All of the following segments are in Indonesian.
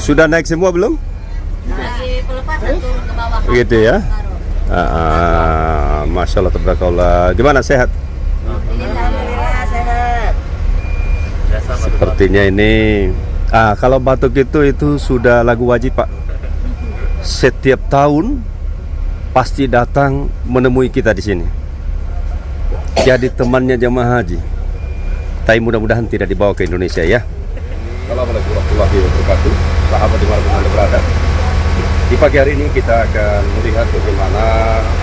Sudah naik semua belum? Lagi pelepasan turun ke bawah. Begitu ya. Masya Allah, tabarakallah. Gimana, sehat? Alhamdulillah sehat. Sepertinya ini kalau batuk itu sudah lagu wajib, Pak. Setiap tahun pasti datang menemui kita di sini. Jadi temannya jamaah haji. Tapi mudah-mudahan tidak dibawa ke Indonesia ya. Assalamualaikum warahmatullahi wabarakatuh. Sahabat dimanapun Anda berada. Di pagi hari ini kita akan melihat bagaimana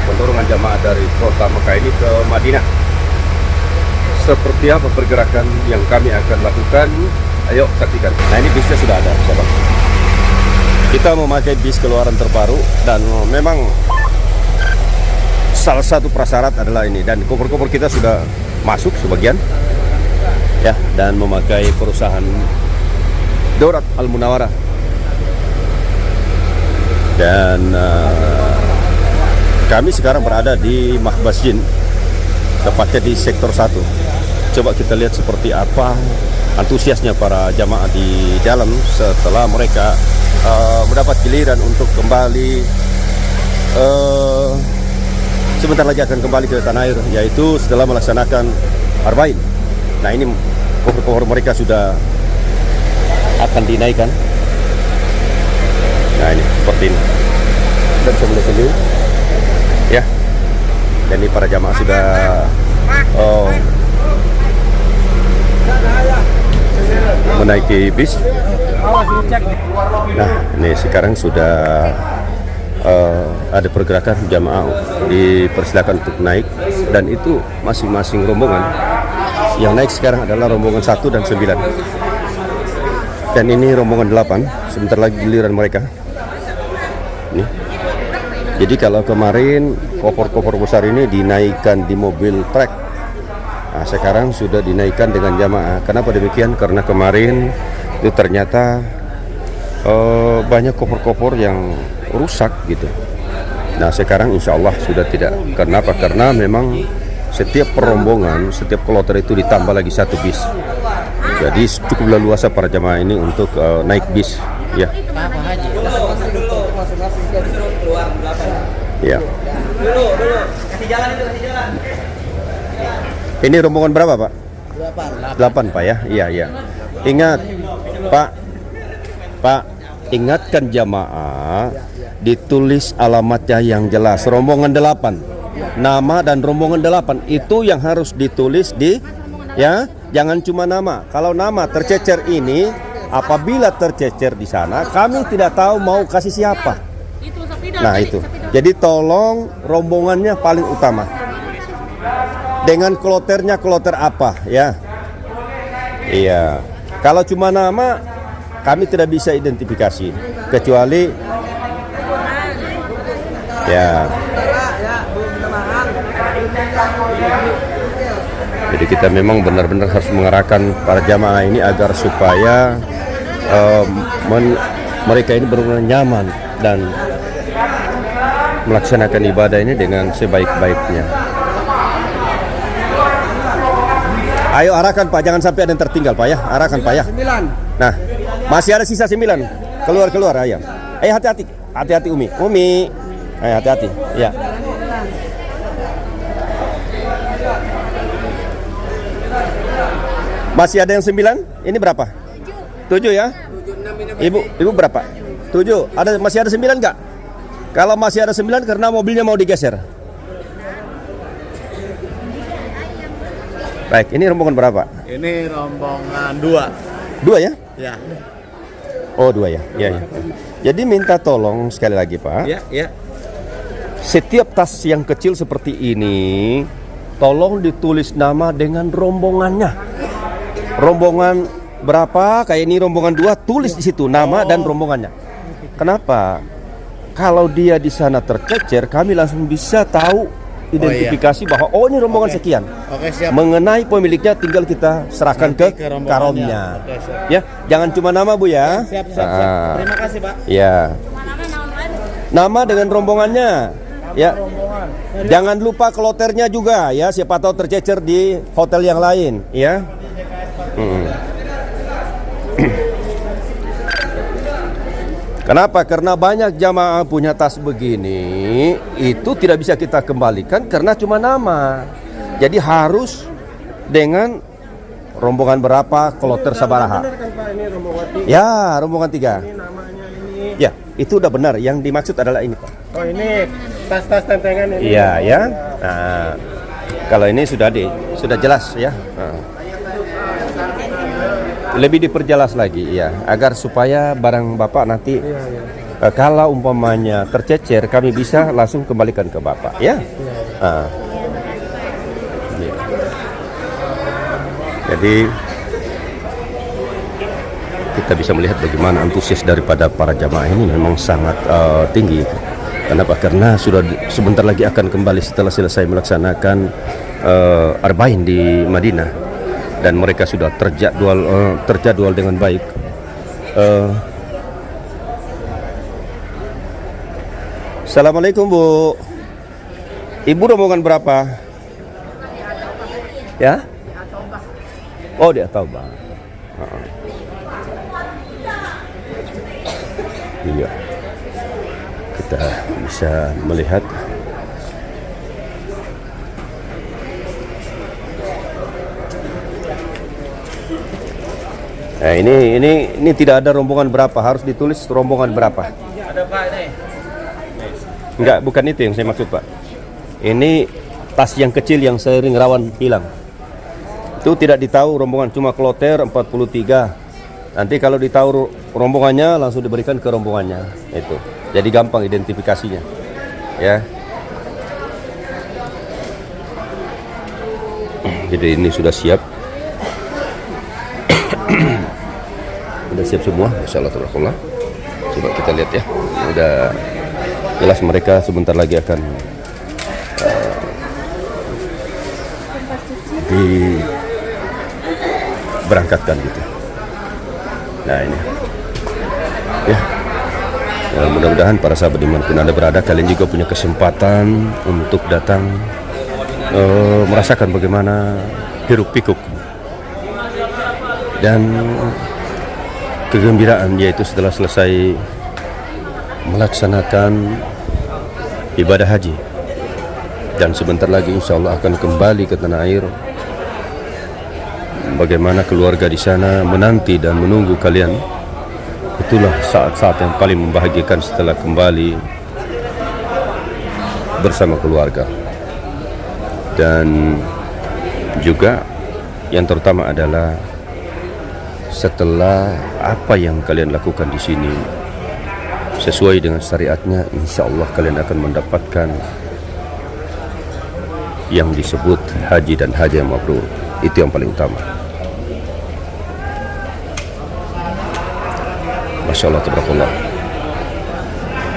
pendorongan jamaah dari kota Mekah ini ke Madinah. Seperti apa pergerakan yang kami akan lakukan? Ayo saksikan. Nah, ini bisnya sudah ada, sahabat. Kita memakai bis keluaran terbaru dan memang salah satu prasyarat adalah ini, dan koper-koper kita sudah masuk sebagian ya, dan memakai perusahaan Dorat Al Munawwarah. Dan kami sekarang berada di Mahbas Jin, tepatnya di sektor 1. Coba kita lihat seperti apa antusiasnya para jamaah di dalam setelah mereka mendapat giliran untuk kembali, sebentar lagi akan kembali ke tanah air, yaitu setelah melaksanakan Arba'in. Nah, ini koper-koper mereka sudah akan dinaikkan. Nah, ini seperti ini. Kita bisa melihat sendiri ya. Dan ini para jamaah sudah menaiki bis. Nah, ini sekarang sudah ada pergerakan jamaah dipersilakan untuk naik, dan itu masing-masing rombongan. Yang naik sekarang adalah rombongan 1 dan 9. Dan ini rombongan 8. Sebentar lagi giliran mereka. Nih. Jadi kalau kemarin koper-koper besar ini dinaikkan di mobil trek, nah, sekarang sudah dinaikkan dengan jamaah. Kenapa demikian? Karena kemarin itu ternyata banyak koper-koper yang rusak gitu. Nah, sekarang insya Allah sudah tidak. Kenapa? Karena memang setiap perombongan, setiap kloter itu ditambah lagi 1 bis. Jadi cukup leluasa para jamaah ini untuk naik bis ya. Ya. Ini rombongan berapa, Pak? 8, Pak ya. Iya, iya. Ingat, Pak, ingatkan jamaah ditulis alamatnya yang jelas. Rombongan 8, nama dan rombongan 8 itu yang harus ditulis di ya. Jangan cuma nama. Kalau nama tercecer ini, apabila tercecer di sana, kami tidak tahu mau kasih siapa. Nah, itu. Jadi tolong rombongannya paling utama. Dengan kloternya kloter apa ya? Iya. Kalau cuma nama, kami tidak bisa identifikasi, kecuali ya. Jadi kita memang benar-benar harus mengarahkan para jamaah ini agar supaya mereka ini benar-benar nyaman dan melaksanakan ibadah ini dengan sebaik-baiknya. Ayo arahkan, Pak, jangan sampai ada yang tertinggal, Pak ya. Arahkan, Pak ya. Nah, masih ada sisa 9. Keluar ayam. Hati-hati. Hati-hati Umi. Ayo hati-hati. Ya. Masih ada yang 9? Ini berapa? 7 ya? Ibu berapa? 7. Masih ada 9 enggak? Kalau masih ada 9 karena mobilnya mau digeser. Baik, ini rombongan berapa? Ini rombongan 2. 2 ya? Ya. Oh, 2 ya? Iya. Jadi minta tolong sekali lagi, Pak. Ya. Setiap tas yang kecil seperti ini, tolong ditulis nama dengan rombongannya. Rombongan berapa? Kayak ini rombongan 2, tulis di situ nama dan rombongannya. Kenapa? Kalau dia di sana tercecer, kami langsung bisa tahu identifikasi bahwa ini rombongan sekian. Oke, siap. Mengenai pemiliknya tinggal kita serahkan ke karomnya. Ya, jangan cuma nama, Bu ya. Siap. Terima kasih, Pak. Ya. Nama dengan rombongannya. Ya. Jangan lupa kloternya juga ya, siapa tahu tercecer di hotel yang lain, ya. Kenapa? Karena banyak jamaah punya tas begini, itu tidak bisa kita kembalikan karena cuma nama. Jadi harus dengan rombongan berapa, kloter sabaraha. Benar kan Pak, ini rombongan 3. Ya, rombongan 3. Ini namanya ini. Ya, itu udah benar. Yang dimaksud adalah ini, Pak. Oh ini tas-tas tentengan ini. Iya, ya. Nah, kalau ini sudah jelas ya. Nah. Lebih diperjelas lagi ya, agar supaya barang Bapak nanti kalau umpamanya tercecer, kami bisa langsung kembalikan ke Bapak ya. Nah. Ya. Jadi kita bisa melihat bagaimana antusias daripada para jamaah ini memang sangat tinggi. Kenapa? Karena sudah sebentar lagi akan kembali setelah selesai melaksanakan Arba'in di Madinah, dan mereka sudah terjadwal dengan baik. Assalamualaikum Bu. Ibu rombongan berapa? Ya? Oh, di Ataubah. Iya. Kita bisa melihat nah, ini tidak ada rombongan berapa, harus ditulis rombongan berapa. Ada Pak ini. Enggak, bukan itu yang saya maksud Pak. Ini tas yang kecil yang sering rawan hilang. Itu tidak ditahu rombongan, cuma kloter 43. Nanti kalau ditahu rombongannya langsung diberikan ke rombongannya. Itu. Jadi gampang identifikasinya. Ya. Jadi ini sudah siap. Sudah siap semua, insyaallah tabarakallah. Coba kita lihat ya. Udah jelas mereka sebentar lagi akan diberangkatkan gitu. Nah ini ya, mudah-mudahan para sahabat dimanapun Anda berada, kalian juga punya kesempatan untuk datang merasakan bagaimana hiruk pikuk dan kegembiraan, yaitu setelah selesai melaksanakan ibadah haji, dan sebentar lagi insya Allah akan kembali ke tanah air. Bagaimana keluarga di sana menanti dan menunggu kalian. Itulah saat-saat yang paling membahagiakan setelah kembali bersama keluarga. Dan juga yang terutama adalah setelah apa yang kalian lakukan di sini sesuai dengan syariatnya, insya Allah kalian akan mendapatkan yang disebut haji dan haji yang mabrur. Itu yang paling utama. Masya Allah, tabarakallah.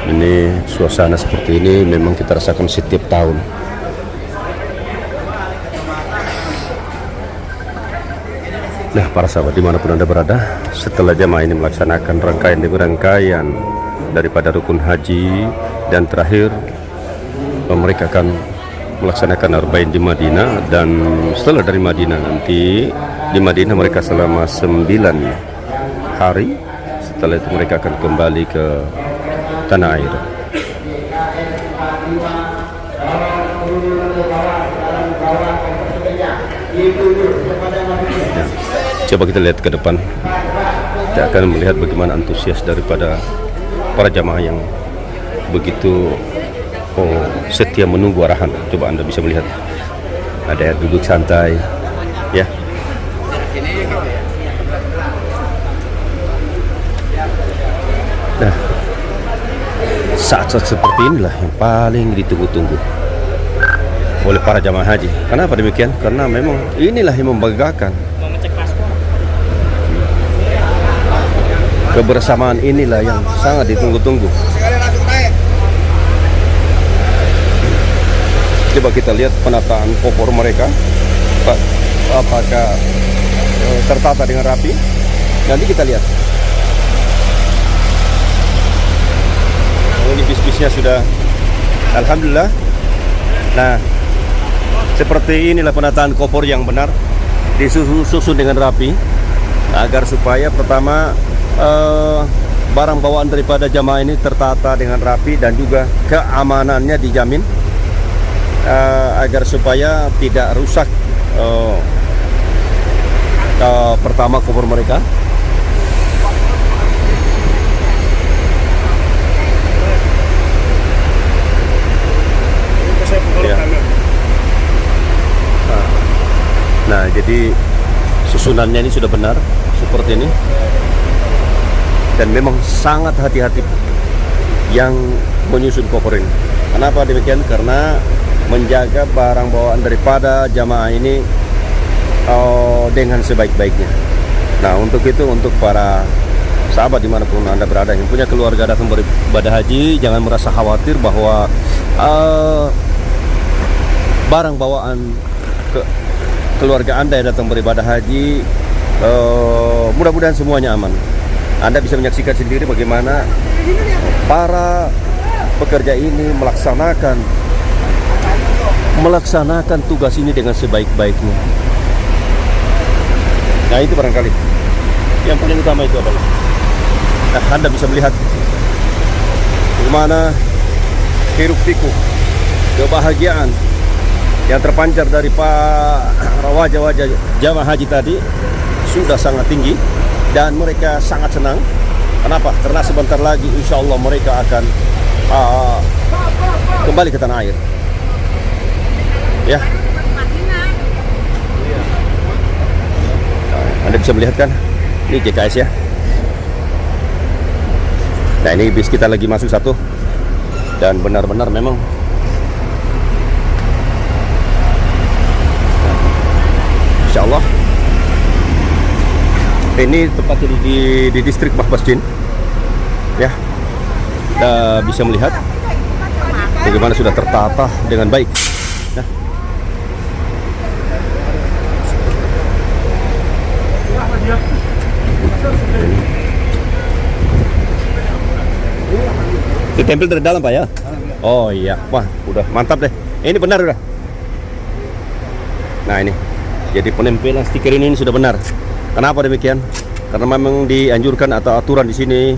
Ini suasana seperti ini memang kita rasakan setiap tahun. Nah, para sahabat dimanapun Anda berada, setelah jamaah ini melaksanakan rangkaian demi rangkaian daripada rukun haji, dan terakhir mereka akan melaksanakan Arba'in di Madinah, dan setelah dari Madinah nanti di Madinah mereka selama 9 hari. Setelah itu mereka akan kembali ke tanah air. Coba kita lihat ke depan. Kita akan melihat bagaimana antusias daripada para jamaah yang begitu setia menunggu arahan. Coba Anda bisa melihat. Ada yang duduk santai, ya. Nah, saat-saat seperti inilah yang paling ditunggu-tunggu oleh para jamaah haji. Kenapa demikian? Karena memang inilah yang membanggakan. Kebersamaan inilah yang sangat ditunggu-tunggu. Coba kita lihat penataan koper mereka, apakah tertata dengan rapi. Nanti kita lihat. Ini bis-bisnya sudah, alhamdulillah. Nah, seperti inilah penataan koper yang benar, disusun dengan rapi, agar supaya pertama barang bawaan daripada jamaah ini tertata dengan rapi dan juga keamanannya dijamin agar supaya tidak rusak pertama kubur mereka. Ya. Nah, jadi susunannya ini sudah benar seperti ini, dan memang sangat hati-hati yang menyusun koper ini. Kenapa demikian? Karena menjaga barang bawaan daripada jamaah ini dengan sebaik-baiknya. Nah, untuk itu, untuk para sahabat dimanapun Anda berada yang punya keluarga datang beribadah haji, jangan merasa khawatir bahwa barang bawaan keluarga Anda yang datang beribadah haji, mudah-mudahan semuanya aman. Anda bisa menyaksikan sendiri bagaimana para pekerja ini melaksanakan tugas ini dengan sebaik-baiknya. Nah, itu barangkali yang paling utama itu adalah, nah, Anda bisa melihat bagaimana hiruk-pikuk kebahagiaan yang terpancar dari wajah-wajah jamaah haji tadi sudah sangat tinggi, dan mereka sangat senang. Kenapa? Karena sebentar lagi insya Allah mereka akan kembali ke tanah air. Ya, Anda bisa melihat kan, ini JKS ya. Nah, ini bis kita lagi masuk satu, dan benar-benar memang insya Allah ini tepatnya di distrik Mahbasdin ya. Kita bisa melihat bagaimana sudah tertata dengan baik. Nah, ditempel dari dalam Pak ya? Oh iya, wah udah mantap deh. Ini benar udah. Nah, ini jadi penempelan stiker ini sudah benar. Kenapa demikian? Karena memang dianjurkan atau aturan di sini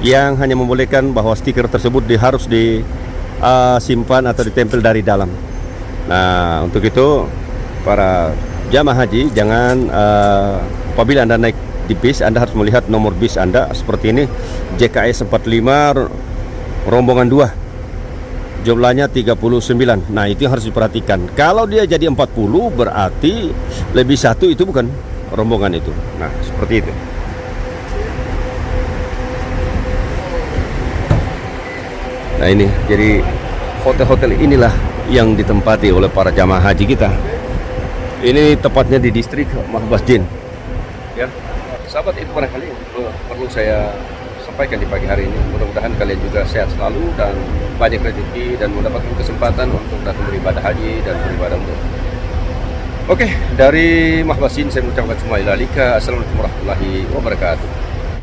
yang hanya membolehkan bahwa stiker tersebut harus disimpan atau ditempel dari dalam. Nah, untuk itu para jamaah haji jangan apabila Anda naik di bis, Anda harus melihat nomor bis Anda seperti ini, JKS 45 rombongan 2. Jumlahnya 39. Nah, itu yang harus diperhatikan. Kalau dia jadi 40 berarti lebih satu itu bukan rombongan itu. Nah, seperti itu. Nah, ini jadi hotel-hotel inilah yang ditempati oleh para jamaah haji kita. Ini tepatnya di distrik Mahbasdin. Ya, sahabat, itu barangkali perlu saya sampaikan di pagi hari ini. Mudah-mudahan kalian juga sehat selalu dan banyak rezeki dan mendapatkan kesempatan untuk datang beribadah haji dan beribadah umroh. Oke, dari Mahbasdin saya mengucapkan semua ilalika. Assalamualaikum warahmatullahi wabarakatuh.